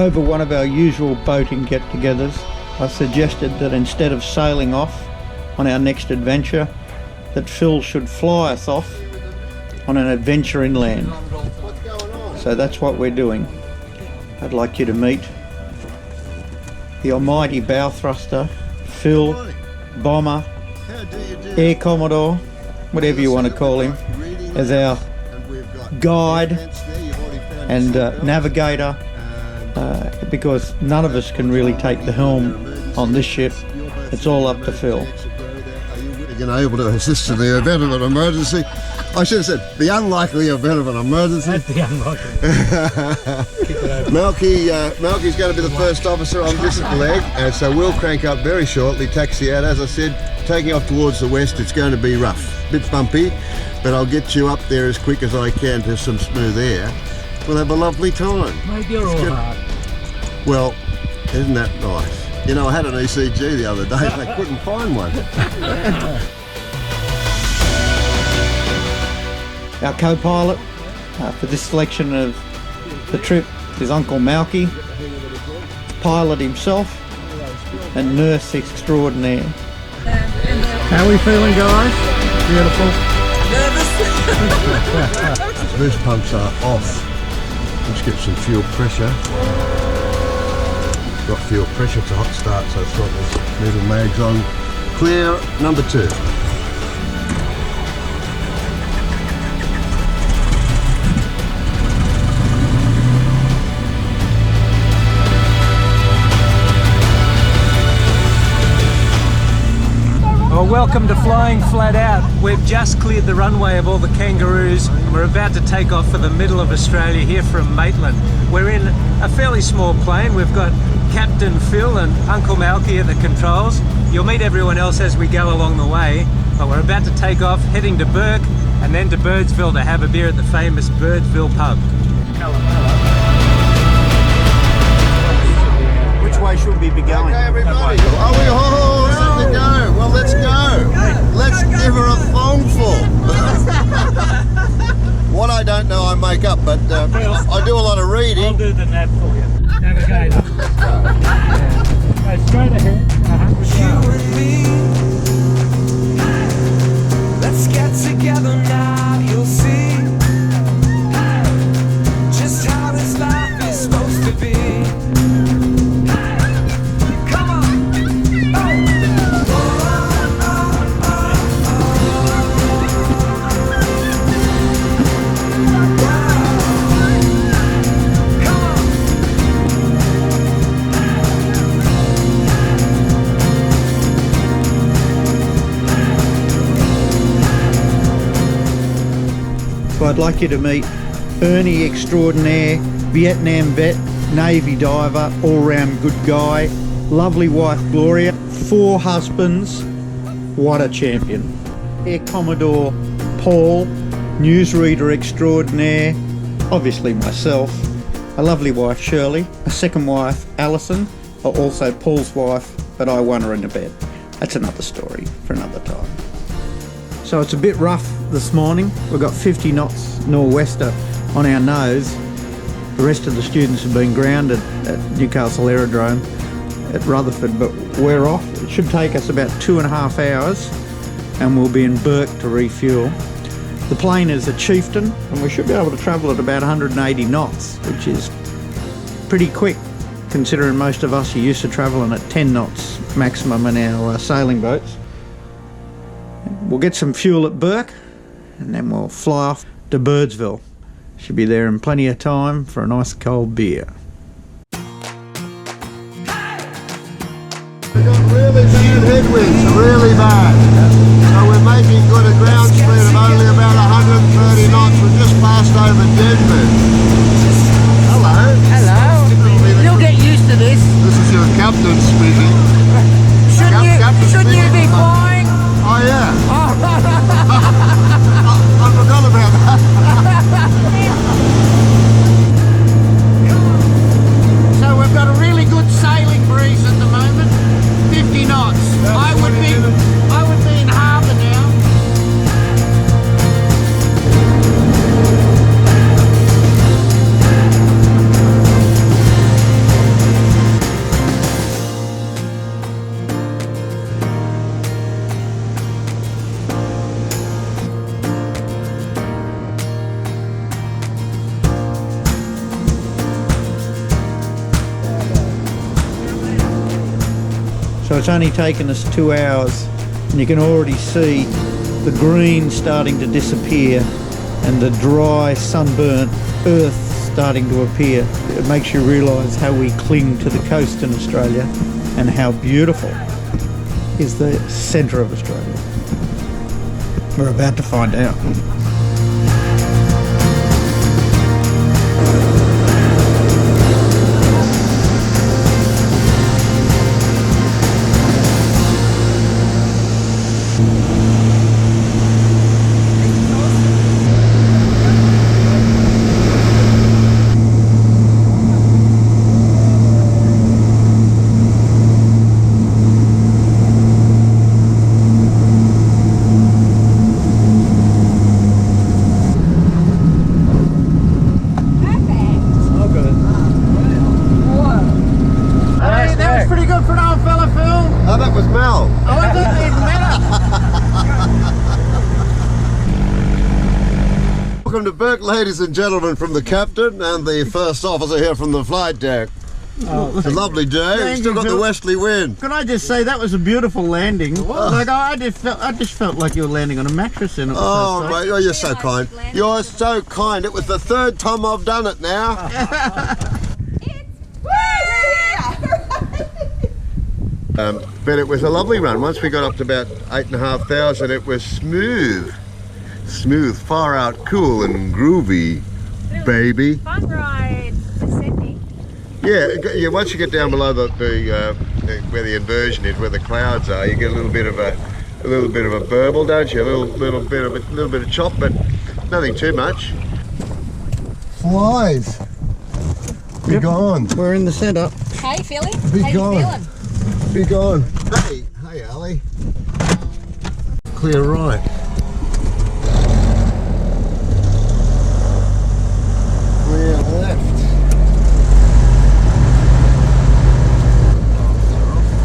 Over one of our usual boating get-togethers, I suggested that instead of sailing off on our next adventure, that Phil should fly us off on an adventure inland. So that's what we're doing. I'd like you to meet the almighty bow thruster, Phil, bomber, Air Commodore, whatever you want to call him, as our guide and navigator, because none of us can really take the helm on this ship. It's all up to Phil. Able to assist in the event of an emergency. I should have said the unlikely event of an emergency. That's the unlikely. Malky's going to be the first officer on this leg, and so we'll crank up very shortly, taxi out. As I said, taking off towards the west, it's going to be rough, a bit bumpy, but I'll get you up there as quick as I can to some smooth air. We'll have a lovely time. Maybe you're all hard. Well, isn't that nice? You know, I had an ECG the other day and I couldn't find one. Our co-pilot for this selection of the trip is Uncle Malky, pilot himself and nurse extraordinaire. How are we feeling, guys? Beautiful. Boost pumps are off. Let's get some fuel pressure. Got fuel pressure to hot start, so it's got this middle mags on. Clear number 2. Well, welcome to Flying Flat Out. We've just cleared the runway of all the kangaroos and we're about to take off for the middle of Australia here from Maitland. We're in a fairly small plane. We've got Captain Phil and Uncle Malky at the controls. You'll meet everyone else as we go along the way, but we're about to take off, heading to Bourke and then to Birdsville to have a beer at the famous Birdsville pub. Which way should we be going? Okay, everybody. Are we all set to go? Well, let's go. Let's give her a phoneful. What I don't know, I make up, but I do a lot of reading. I'll do the nav for you. Navigator. Go straight ahead. You and me, let's get together now, you'll see just how this life is supposed to be. Come on. So I'd like you to meet Ernie extraordinaire, Vietnam vet, Navy diver, all-round good guy, lovely wife Gloria, 4 husbands, what a champion. Air Commodore Paul, newsreader extraordinaire, obviously myself, a lovely wife Shirley, a second wife Alison, also Paul's wife, but I won her in a bed. That's another story for another time. So it's a bit rough this morning. We've got 50 knots nor'wester on our nose. The rest of the students have been grounded at Newcastle Aerodrome at Rutherford, but we're off. It should take us about 2.5 hours and we'll be in Bourke to refuel. The plane is a Chieftain and we should be able to travel at about 180 knots, which is pretty quick considering most of us are used to travelling at 10 knots maximum in our sailing boats. We'll get some fuel at Bourke and then we'll fly off to Birdsville. Should be there in plenty of time for a nice cold beer. We've got really bad headwinds, really bad. So we're making good a ground speed of only about 130 knots. We've just passed over Denver. Hello. Hello. You'll get used to this. This is your captain speaking. Shouldn't you be flying? Oh yeah. Oh. I forgot about that. So we've got a really good sailing breeze at the moment. 50 knots. I would be in it's only taken us 2 hours, and you can already see the green starting to disappear and the dry, sunburnt earth starting to appear. It makes you realise how we cling to the coast in Australia and how beautiful is the centre of Australia. We're about to find out. Oh, that was Mel. Oh, it doesn't even matter. Welcome to Bourke, ladies and gentlemen, from the captain and the first officer here from the flight deck. Oh, It's a lovely day. Thank We've still you, got the Phil. westerly wind. Can I just say that was a beautiful landing? Like I just felt like you were landing on a mattress in it. Oh, mate, oh, you're so kind. You're so kind. It was the 3rd time I've done it now. But it was a lovely run. Once we got up to about 8,500, it was smooth. Smooth, far out, cool and groovy, baby. Fun ride descending. Yeah. Once you get down below the where the inversion is, where the clouds are, you get a little bit of a burble, don't you? A little bit of chop, but nothing too much. Flies. Be gone. We're in the centre. How you feeling? Be How you gone. feeling? Be gone. Hey, Ali. Clear right. Clear left.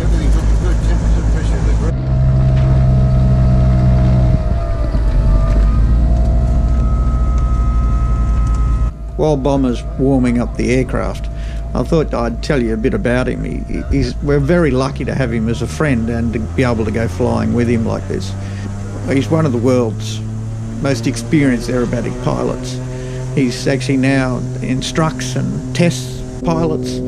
Everything's looking good. Temperature, pressure, the While Bomber's warming up the aircraft, I thought I'd tell you a bit about him. We're very lucky to have him as a friend and to be able to go flying with him like this. He's one of the world's most experienced aerobatic pilots. He's actually now instructs and tests pilots.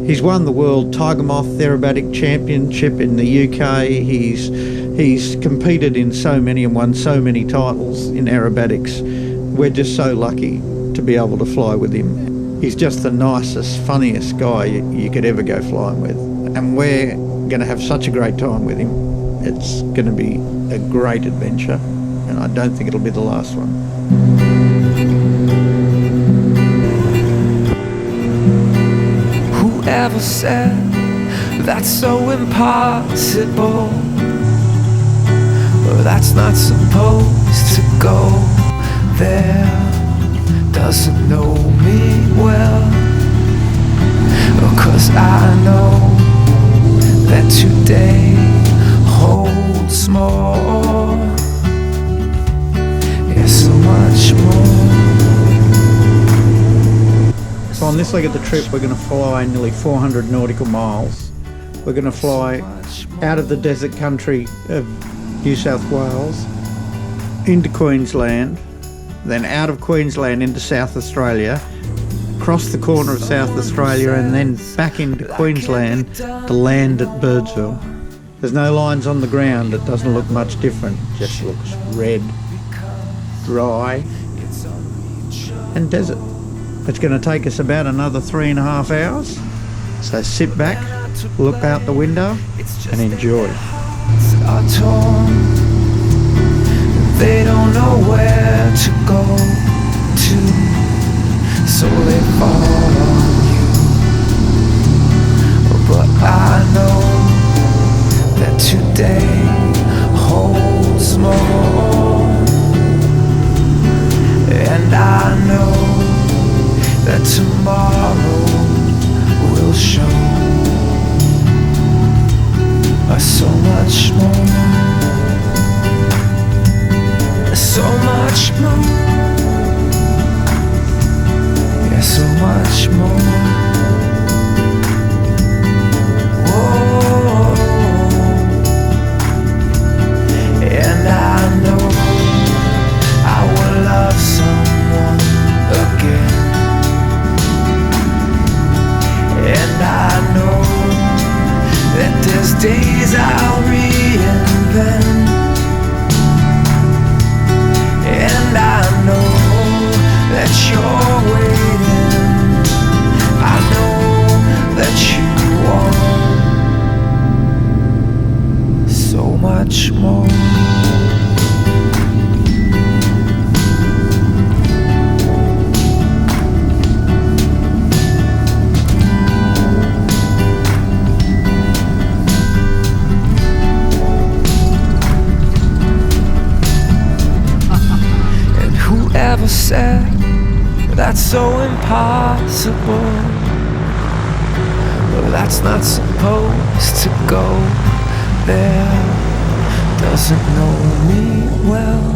He's won the World Tiger Moth Aerobatic Championship in the UK. He's competed in so many and won so many titles in aerobatics. We're just so lucky to be able to fly with him. He's just the nicest, funniest guy you could ever go flying with. And we're going to have such a great time with him. It's going to be a great adventure, and I don't think it'll be the last one. Whoever said that's so impossible? Well, that's not supposed to go there. Doesn't know me well, 'cause I know that today holds more. Yes, so much more. So on this leg of the trip, we're going to fly nearly 400 nautical miles. We're going to fly out of the desert country of New South Wales into Queensland, then out of Queensland into South Australia, across the corner of South Australia, and then back into Queensland to land at Birdsville. There's no lines on the ground. It doesn't look much different. It just looks red, dry, and desert. It's going to take us about another 3.5 hours. So sit back, look out the window, and enjoy. Are torn. They don't know where to go to, so they fall on you. But I know that today holds more, and I know that tomorrow will show us so much more. So much more, yeah, so much more. Whoa. never said that's so impossible. Well, that's not supposed to go there. Doesn't know me well.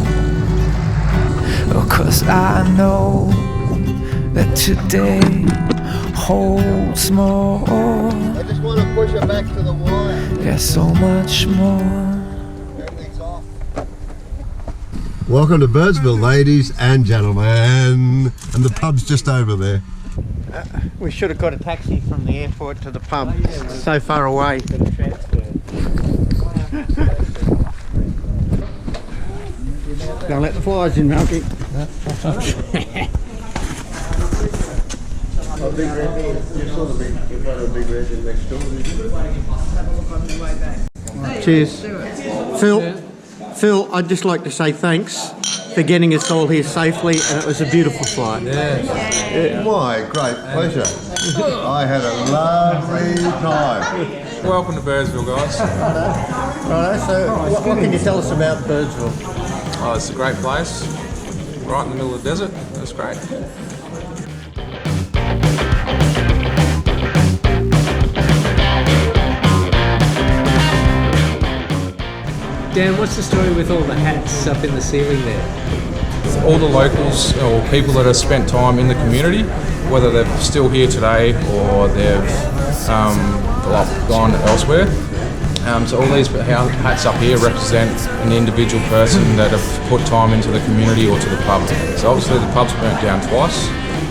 Oh, 'cause I know that today holds more. I just want to push it back to the wire. Yeah, so much more. Everything's off. Welcome to Birdsville, ladies and gentlemen. And the pub's just over there. We should have got a taxi from the airport to the pub. It's so far away. Don't let the flies in, Malky. Cheers. Phil, I'd just like to say thanks for getting us all here safely, and it was a beautiful flight. My great pleasure. I had a lovely time. Welcome to Birdsville, guys. Right, so what can you tell us about Birdsville? Oh, it's a great place, right in the middle of the desert. It's great. Dan, what's the story with all the hats up in the ceiling there? All the locals or people that have spent time in the community, whether they're still here today or they've gone elsewhere. So all these hats up here represent an individual person that have put time into the community or to the pub. So obviously the pub's burnt down twice.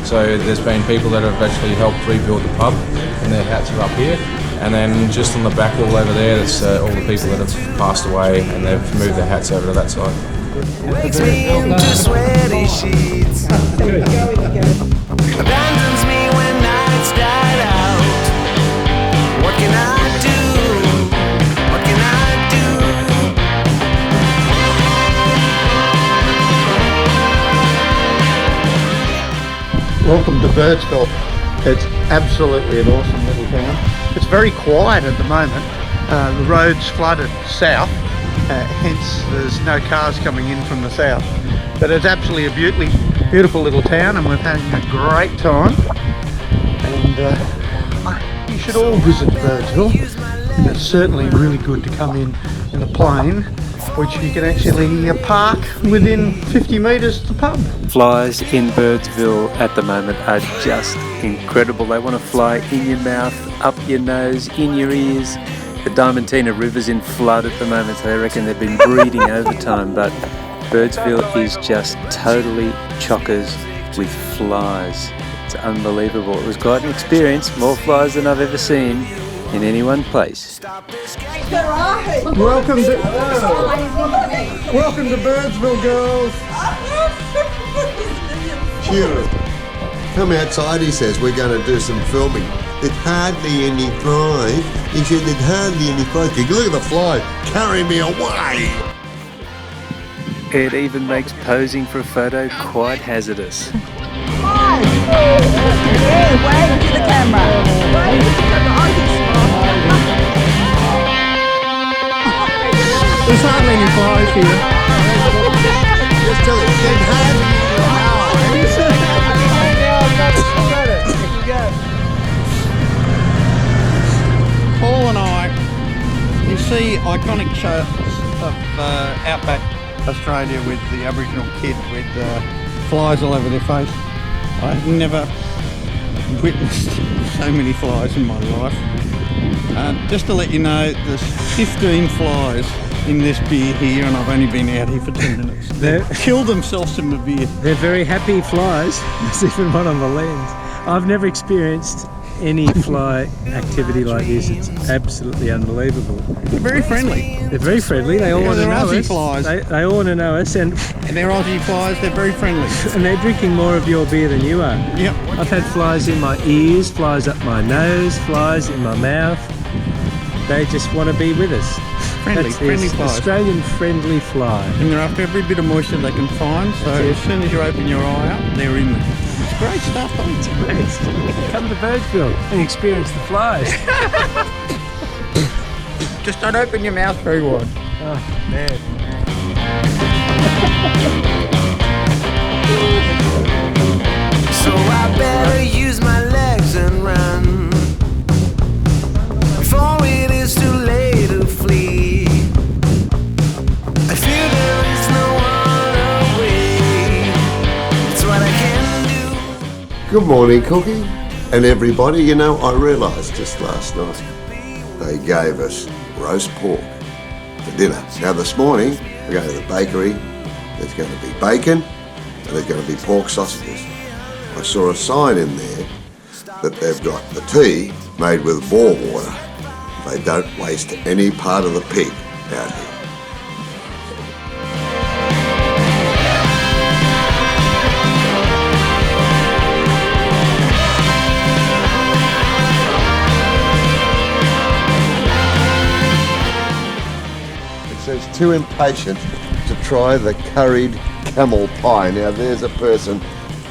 So there's been people that have actually helped rebuild the pub, and their hats are up here. And then just on the back wall over there, there's all the people that have passed away, and they've moved their hats over to that side. Wakes me into sweaty sheets. Abandons me when nights died out. What can I do? What can I do? Welcome to Birdsville. It's absolutely an awesome little town. It's very quiet at the moment. The road's flooded south, hence there's no cars coming in from the south. But it's absolutely a beautiful little town, and we're having a great time. And you should all visit Birdsville. It's certainly really good to come in a plane, which you can actually park within 50 metres to the pub. Flies in Birdsville at the moment are just incredible. They want to fly in your mouth, up your nose, in your ears. The Diamantina River's in flood at the moment, so they reckon they've been breeding over time, but Birdsville is just totally chockers with flies. It's unbelievable. It was quite an experience, more flies than I've ever seen in any one place. Welcome to Birdsville, girls. Cheers. Come outside, he says, we're going to do some filming. There's hardly any flies. He said there's hardly any flies. Look at the fly. Carry me away. It even makes posing for a photo quite hazardous. Wave to the camera. There's hardly any flies here. Just tell it. There's hardly any Paul and I, you see iconic shots of Outback Australia with the Aboriginal kid with flies all over their face. I've never witnessed so many flies in my life. Just to let you know, there's 15 flies in this beer here, and I've only been out here for 10 minutes. They've killed themselves in the beer. They're very happy flies. There's even one on the lens. I've never experienced any fly activity like this. It's absolutely unbelievable. They're very friendly. They're very friendly. They all want to know Aussie us. flies. They all want to know us, and they're Aussie flies. They're very friendly. and they're drinking more of your beer than you are. Yep. I've had flies in my ears, flies up my nose, flies in my mouth. They just want to be with us. Friendly flies. Australian friendly fly. And they're after every bit of moisture they can find, so as soon as you open your eye up, they're in there. It's great stuff, It's great. Come to Birdsville and experience the flies. Just don't open your mouth very wide. Oh, man. Good morning, Cookie. And everybody, you know, I realised just last night they gave us roast pork for dinner. Now this morning, we're going to the bakery. There's going to be bacon and there's going to be pork sausages. I saw a sign in there that they've got the tea made with boar water. They don't waste any part of the pig out here. Says too impatient to try the curried camel pie. Now there's a person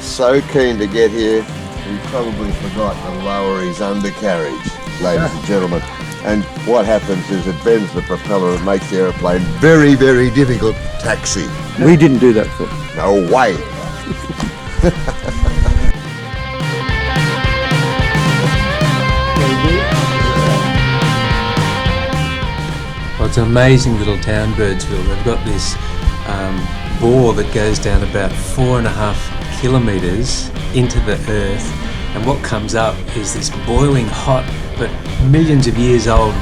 so keen to get here, he probably forgot to lower his undercarriage, ladies and gentlemen. And what happens is it bends the propeller and makes the aeroplane very, very difficult to taxi. We didn't do that, Phil. No way. Well, it's an amazing little town, Birdsville. They've got this bore that goes down about 4.5 kilometres into the earth, and what comes up is this boiling hot but millions of years old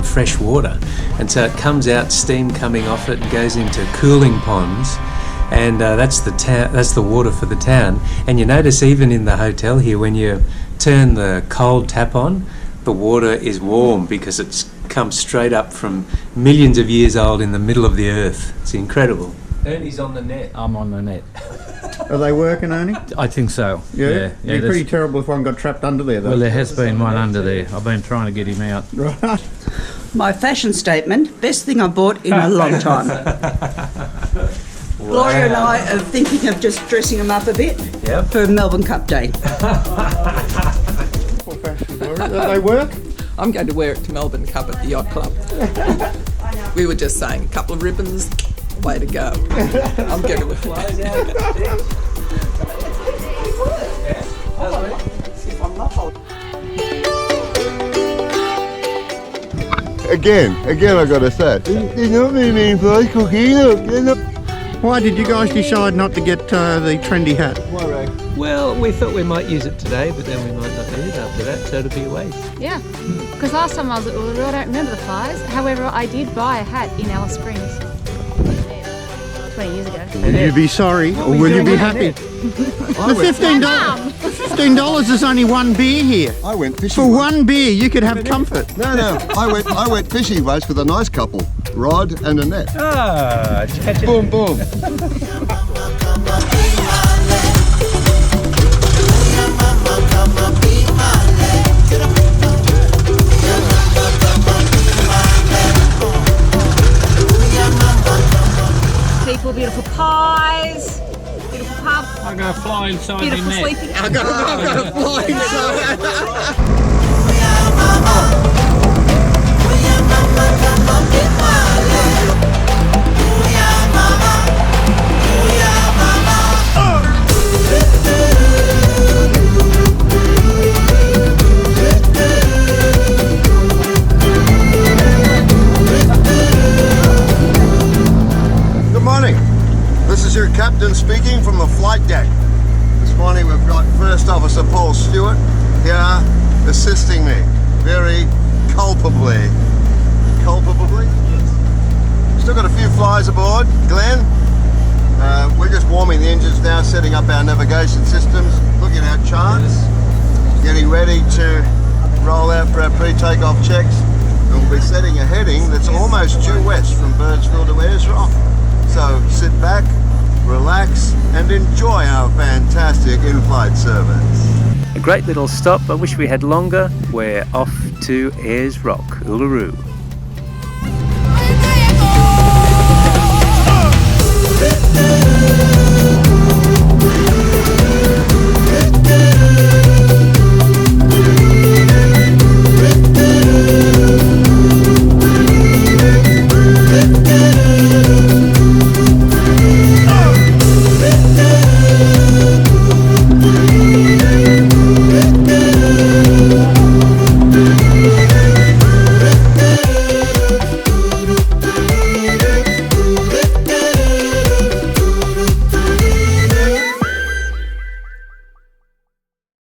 fresh water, and so it comes out, steam coming off it, and goes into cooling ponds, and that's the water for the town. And you notice even in the hotel here, when you turn the cold tap on, the water is warm because it's come straight up from millions of years old in the middle of the earth. It's incredible. Ernie's on the net. I'm on the net. Are they working, Ernie? I think so. Yeah. It'd be pretty terrible if one got trapped under there, though. Well, there has been one under there. I've been trying to get him out. Right. My fashion statement, best thing I bought in a long time. Gloria and I are thinking of just dressing them up a bit for Melbourne Cup Day. Do they work? I'm going to wear it to Melbourne Cup at the Yacht Club. We were just saying, a couple of ribbons, way to go. I'm going to Again, I got to say, there's not very many flies, Cookie. Look, Why did you guys decide not to get the trendy hat? Well, we thought we might use it today, but then we might not need it after that, so it'll be a waste. Yeah, because last time I was at Uluru, I don't remember the flies. However, I did buy a hat in Alice Springs 20 years ago. Will you be sorry or will you be happy? The $15 is only one beer here. I went fishing. For one beer, you could have comfort. No, I went fishing once with a nice couple, rod and a net. Ah, Boom, boom. People, beautiful pies, beautiful pub. I'm going to fly inside the Beautiful net. sleeping. I've got to fly inside. Good morning. This is your captain speaking from the flight deck. This morning we've got First Officer Paul Stewart here assisting me very culpably. Culpably? Still got a few flies aboard, Glenn. We're just warming the engines now, setting up our navigation systems, looking at our charts, getting ready to roll out for our pre-takeoff checks. And we'll be setting a heading that's almost due west from Birdsville to Ayers Rock. So sit back, relax and enjoy our fantastic in-flight service. A great little stop. I wish we had longer. We're off to Ayers Rock, Uluru.